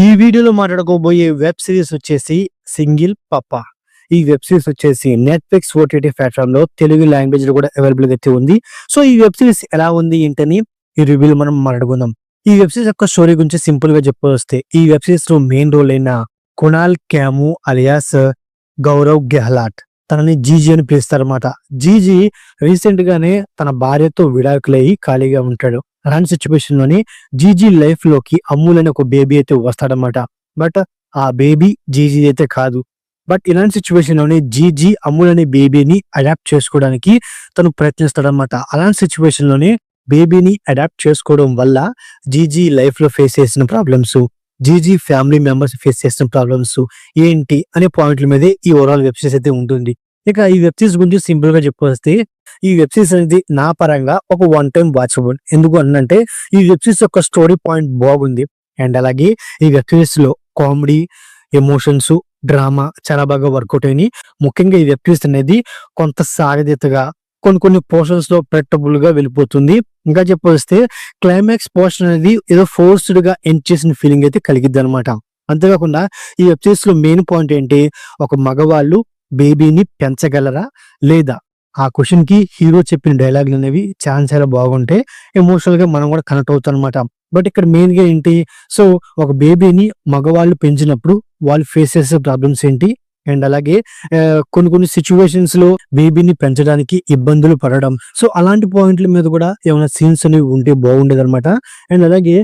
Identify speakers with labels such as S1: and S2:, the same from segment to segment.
S1: ఈ వీడియోలో మాట్లాడుకోబోయే web series వచ్చేసి 'సింగిల్ పప్పా'. ఈ వెబ్ సిరీస్ వచ్చేసి నెట్‌ఫ్లిక్స్ ఓటీటీ ప్లాట్‌ఫామ్‌లో తెలుగు లాంగ్వేజ్‌లో కూడా అవైలబుల్‌గా అయితే ఉంది. సో, ఈ వెబ్ సిరీస్ ఎలా ఉంది ఏంటని ఈ రివ్యూలో మనం మాట్లాడుకుందాం. ఈ వెబ్ సిరీస్ యొక్క స్టోరీ గురించి సింపుల్‌గా చెప్పొస్తే, ఈ వెబ్ సిరీస్‌లో మెయిన్ రోల్ అయిన కునాల్ క్యాము అలియాస్ గౌరవ్ గెహ్లాట్, తనని జీజీ అని పిలుస్తారన్నమాట. జీజీ రీసెంట్‌గానే తన భార్యతో విడాకులయ్యి ఖాళీగా ఉంటాడు. అలాంటి సిట్యుయేషన్‌లోని జీజీ లైఫ్‌లోకి అమూల్ అనే ఒక బేబీ అయితే వస్తాడన్నమాట. బట్ ఆ బేబీ జీజీ అయితే కాదు. బట్ ఇలాంటి సిట్యుయేషన్‌లోని జీజీ అమూల్ అనే బేబీని అడాప్ట్ చేసుకోవడానికి తను ప్రయత్నిస్తాడన్నమాట. అలాంటి సిట్యుయేషన్‌లోనే బేబీని అడాప్ట్ చేసుకోవడం వల్ల జీజీ లైఫ్‌లో ఫేస్ చేసిన problems, GG family members face చేసిన ప్రాబ్లమ్స్ ఏంటి అనే పాయింట్ల మీదే ఈ ఓవరాల్ వెబ్ సిరీస్ అయితే ఉంటుంది. ఇక ఈ వెబ్ సిరీస్ గురించి సింపుల్‌గా చెప్పొస్తే, ఈ వెబ్ సిరీస్ అనేది నా పరంగా ఒక వన్ టైమ్ వాచబుల్. ఎందుకు అనంటే, ఈ వెబ్ సిరీస్ యొక్క స్టోరీ పాయింట్ బాగుంది. అండ్ అలాగే ఈ వెబ్ సిరీస్‌లో కామెడీ, ఎమోషన్స్, డ్రామా చాలా బాగా వర్కౌట్ అయినాయి. ముఖ్యంగా ఈ వెబ్ సిరీస్ అనేది కొంత సాగదీతగా కొన్ని పోర్షన్స్‌లో ప్రెడిక్టబుల్‌గా వెళ్ళిపోతుంది. ఇంకా చెప్పొస్తే క్లైమాక్స్ పోర్షన్ అనేది ఏదో ఫోర్స్‌డ్‌గా ఎండ్ చేసిన ఫీలింగ్ అయితే కలిగిద్దనమాట. అంతేకాకుండా ఈ వెబ్ సిరీస్‌లో మెయిన్ పాయింట్ ఏంటి, ఒక మగవాళ్ళు బేబీని పెంచగలరా? లేదా? ఆ క్వెషన్‌కి హీరో చెప్పిన డైలాగులనేవి చాలా బాగుంటాయి. ఎమోషనల్‌గా మనం కూడా కనెక్ట్ అవుతామనమాట. బట్ ఇక్కడ మెయిన్‌గా ఏంటి, సో, ఒక బేబీని మగవాళ్ళు పెంచినప్పుడు వాళ్ళు ఫేస్ చేసే ప్రాబ్లమ్స్ ఏంటి? అండ్ అలాగే కొన్ని సిట్యుయేషన్స్‌లో బేబీని పెంచడానికి ఇబ్బందులు పడడం. సో, అలాంటి పాయింట్ల మీద కూడా ఏమైనా సీన్స్ అనేవి ఉంటే బాగుండేదనమాట. అండ్ అలాగే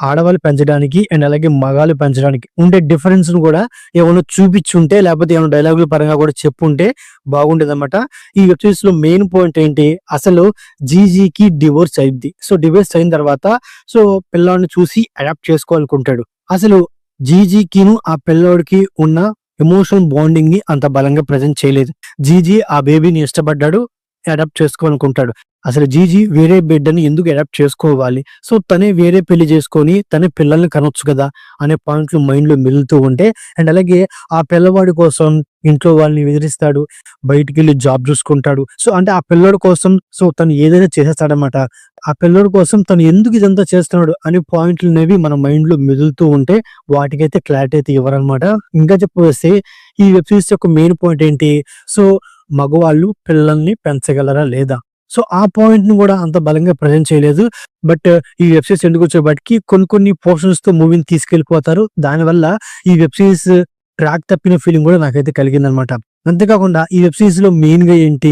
S1: ఆడవాళ్ళు పెంచడానికి అండ్ అలాగే మగాళ్ళు పెంచడానికి ఉండే డిఫరెన్స్‌ను కూడా ఏమైనా చూపిచ్చుంటే, లేకపోతే ఏమైనా డైలాగుల పరంగా కూడా చెప్పుంటే బాగుండేదనమాట. ఈ వెబ్ సిరీస్‌లో మెయిన్ పాయింట్ ఏంటి, అసలు జీజీకి డివోర్స్ అయిద్ది. సో, డివోర్స్ అయిన తర్వాత సో, పిల్లాడిని చూసి అడాప్ట్ చేసుకోవాలనుకుంటాడు. అసలు జీజీకిను ఆ పిల్లోడికి ఉన్న ఎమోషనల్ బాండింగ్‌ని అంత బలంగా ప్రెజెంట్ చేయలేదు. జీజీ ఆ బేబీని ఇష్టపడ్డాడు. అడాప్ట్ చేసుకోవాలనుకుంటాడు. అసలు జీజీ వేరే బిడ్డని ఎందుకు అడాప్ట్ చేసుకోవాలి? సో, తనే వేరే పెళ్లి చేసుకొని తనే పిల్లల్ని కనొచ్చు కదా! అనే పాయింట్లు మైండ్‌లో మెదులుతూ ఉంటే, అండ్ అలాగే ఆ పిల్లవాడి కోసం ఇంట్లో వాళ్ళని బెదిరిస్తాడు. బయటికెళ్ళి జాబ్ చూసుకుంటాడు. సో, అంటే ఆ పిల్లోడి కోసం సో, తను ఏదైనా చేసేస్తాడనమాట. ఆ పిల్లోడి కోసం తను ఎందుకు ఇదంతా చేస్తున్నాడు అనే పాయింట్లనేవి మన మైండ్‌లో మెదులుతూ ఉంటే, వాటికైతే క్లారిటీ అయితే ఇవ్వరనమాట. ఇంకా చెప్పొస్తే ఈ వెబ్ సిరీస్ యొక్క మెయిన్ పాయింట్ ఏంటి, సో, మగవాళ్ళు పిల్లల్ని పెంచగలరా? లేదా? సో, ఆ పాయింట్‌ని గూడా అంత బలంగా ప్రెజెంట్ చేయలేదు. బట్ ఈ వెబ్ సిరీస్ ఎందుకొచ్చేపాటికి కొన్ని పోర్షన్స్‌తో మూవీని తీసుకెళ్ళిపోతారు. దానివల్ల ఈ వెబ్ సిరీస్ ట్రాక్ తప్పిన ఫీలింగ్ గూడా నాకైతే కలిగిందనమాట. అంతేకాకుండా ఈ వెబ్ సిరీస్‌లో మెయిన్‌గా ఏంటి,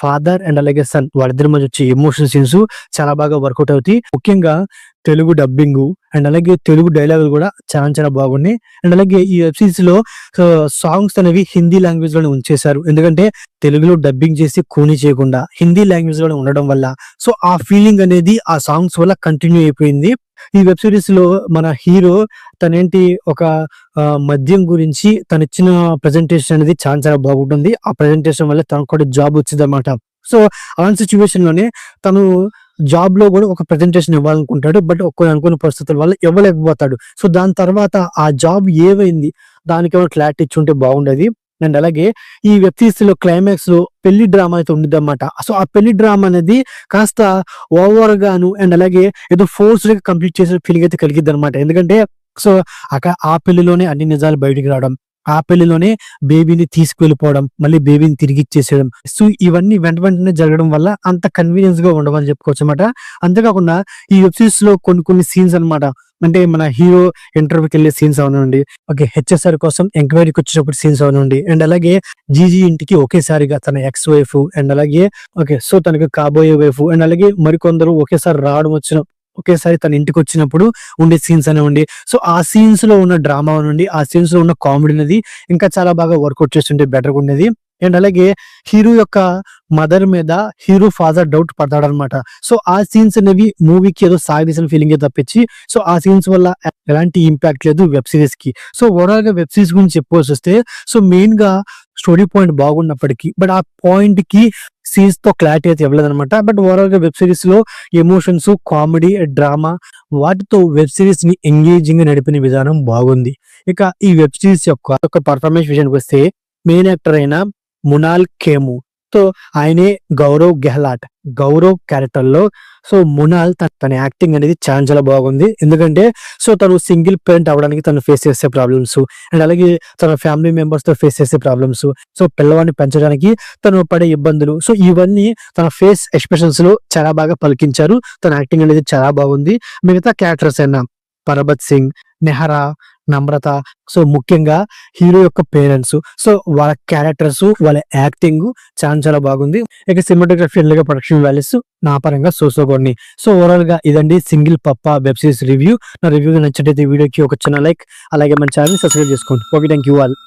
S1: ఫాదర్ అండ్ అలాగే సన్ వాళ్ళిద్దరి మధ్య వచ్చే ఎమోషనల్ సీన్స్ చాలా బాగా వర్కౌట్ అవుతాయి. ముఖ్యంగా తెలుగు డబ్బింగు అండ్ అలాగే తెలుగు డైలాగులు గూడా చాలా బాగున్నాయి. అండ్ అలాగే ఈ వెబ్ సిరీస్‌లో సాంగ్స్ అనేవి హిందీ లాంగ్వేజ్‌లోనే ఉంచేశారు. ఎందుకంటే తెలుగులో డబ్బింగ్ చేసి కూని చేయకుండా హిందీ లాంగ్వేజ్‌లోనే ఉండడం వల్ల సో, ఆ ఫీలింగ్ అనేది ఆ సాంగ్స్ వల్ల కంటిన్యూ అయిపోయింది. ఈ వెబ్ సిరీస్‌లో మన హీరో తనేంటి ఒక మద్యం గురించి తనిచ్చిన ప్రెజెంటేషన్ అనేది చాలా బాగుంటుంది. ఆ ప్రెజెంటేషన్ వల్ల తనకు కూడా జాబ్ వచ్చిందన్నమాట. సో, అలాంటి సిట్యుయేషన్‌లోనే తను జాబ్‌లో గూడా ఒక ప్రెజెంటేషన్ ఇవ్వాలనుకుంటాడు. బట్ కొన్ని అనుకోని పరిస్థితుల వల్ల ఇవ్వలేకపోతాడు. సో, దాని తర్వాత ఆ జాబ్ ఏమైంది? దానికేమైనా క్లారిటీ ఇచ్చుంటే బాగుండేది. అండ్ అలాగే ఈ వెబ్ సిరీస్‌లో క్లైమాక్స్‌లో పెళ్లి డ్రామా అయితే ఉండిద్దన్నమాట. సో, ఆ పెళ్లి డ్రామా అనేది కాస్త ఓవర్‌గాను అండ్ అలాగే ఏదో ఫోర్స్‌డ్‌గా కంప్లీట్ చేసిన ఫీలింగ్ అయితే కలిగిద్దన్నమాట. ఎందుకంటే సో, ఆ పెళ్లిలోనే అన్ని నిజాలు బయటికి రావడం. ఆ పెళ్లిలోనే బేబీని తీసుకెళ్ళిపోవడం. మళ్ళీ బేబీని తిరిగిచ్చేసేయడం. సో, ఇవన్నీ వెంటనే జరగడం వల్ల అంత కన్వీనియన్స్‌గా ఉండవని చెప్పుకోవచ్చన్నమాట. అంతేకాకుండా ఈ వెబ్ సిరీస్‌లో కొన్ని సీన్స్ అన్నమాట. అంటే మన హీరో ఇంటర్వ్యూకెళ్ళే సీన్స్ అవనివ్వండి, ఓకే, హెచ్ఎస్ఆర్ కోసం ఎంక్వైరీకొచ్చేటప్పుడు సీన్స్ అవనివ్వండి, అండ్ అలాగే జీజీ ఇంటికి ఒకేసారిగా తన ఎక్స్ వైఫ్ అండ్ అలాగే ఓకే, సో, తనకి కాబోయే వైఫ్ అండ్ అలాగే మరికొందరు ఒకేసారి రావడం ఒకేసారి తన ఇంటికొచ్చినప్పుడు ఉండే సీన్స్ అనివ్వండి. సో, ఆ సీన్స్‌లో ఉన్న డ్రామా అవనివ్వండి, ఆ సీన్స్‌లో ఉన్న కామెడీ అనేది ఇంకా చాలా బాగా వర్కౌట్ చేస్తుంటే బెటర్‌గుండేది. అండ్ అలాగే హీరో యొక్క మదర్ మీద హీరో ఫాదర్ డౌట్ పడతాడనమాట. సో, ఆ సీన్స్ అనేవి మూవీకి ఏదో సాగదీసిన ఫీలింగే తప్పించి సో, ఆ సీన్స్ వల్ల ఎలాంటి ఇంపాక్ట్ లేదు వెబ్ సీరీస్‌కి. సో, ఓవరాల్‌గా వెబ్ సీరీస్ గురించి చెప్పుకోవాల్సొస్తే సో, మెయిన్‌గా స్టోరీ పాయింట్ బాగున్నప్పటికీ బట్ ఆ పాయింట్‌కి సీన్స్‌తో క్లారిటీ అయితే ఇవ్వలేదనమాట. బట్ ఓవరాల్‌గా వెబ్ సీరీస్‌లో ఎమోషన్స్, కామెడీ, డ్రామా వాటితో వెబ్ సీరీస్‌ని ఎంగేజింగ్‌గా నడిపిన విధానం బాగుంది. ఇక ఈ వెబ్ సీరీస్ యొక్క పర్ఫార్మెన్స్ విషయానికొస్తే మెయిన్ యాక్టర్ అయిన మునాల్ ఖేము సో ఆయనే గౌరవ్ క్యారెక్టర్ లో సో మునాల్ తన యాక్టింగ్ అనేది చాలా చాలా బాగుంది. ఎందుకంటే సో తను సింగిల్ పేరెంట్ అవడానికి తను ఫేస్ చేసే ప్రాబ్లమ్స్ అండ్ అలాగే తన ఫ్యామిలీ మెంబర్స్ తో ఫేస్ చేసే ప్రాబ్లమ్స్, సో పిల్లవాడిని పెంచడానికి తను పడే ఇబ్బందులు, సో ఇవన్నీ తన ఫేస్ ఎక్స్ప్రెషన్స్ లో చాలా బాగా పలికించారు. తన యాక్టింగ్ అనేది చాలా బాగుంది. మిగతా క్యారెక్టర్స్ అయినా పరబత్ సింగ్, నెహరా, నమ్రత, సో ముఖ్యంగా హీరో యొక్క పేరెంట్స్, సో వాళ్ళ క్యారెక్టర్స్, వాళ్ళ యాక్టింగ్ చాలా చాలా బాగుంది. ఇక సినిమాటోగ్రఫీ అండ్ ప్రొడక్షన్ వాల్యూస్ నా పరంగా కొన్ని. సో ఓవరాల్ గా ఇదండి సింగిల్ పప్పా వెబ్ సిరీస్ రివ్యూ. నా రివ్యూ నచ్చినట్లయితే వీడియోకి ఒక చిన్న లైక్, అలాగే మన ఛానల్ సబ్స్క్రైబ్ చేసుకోండి. Okay, thank you all.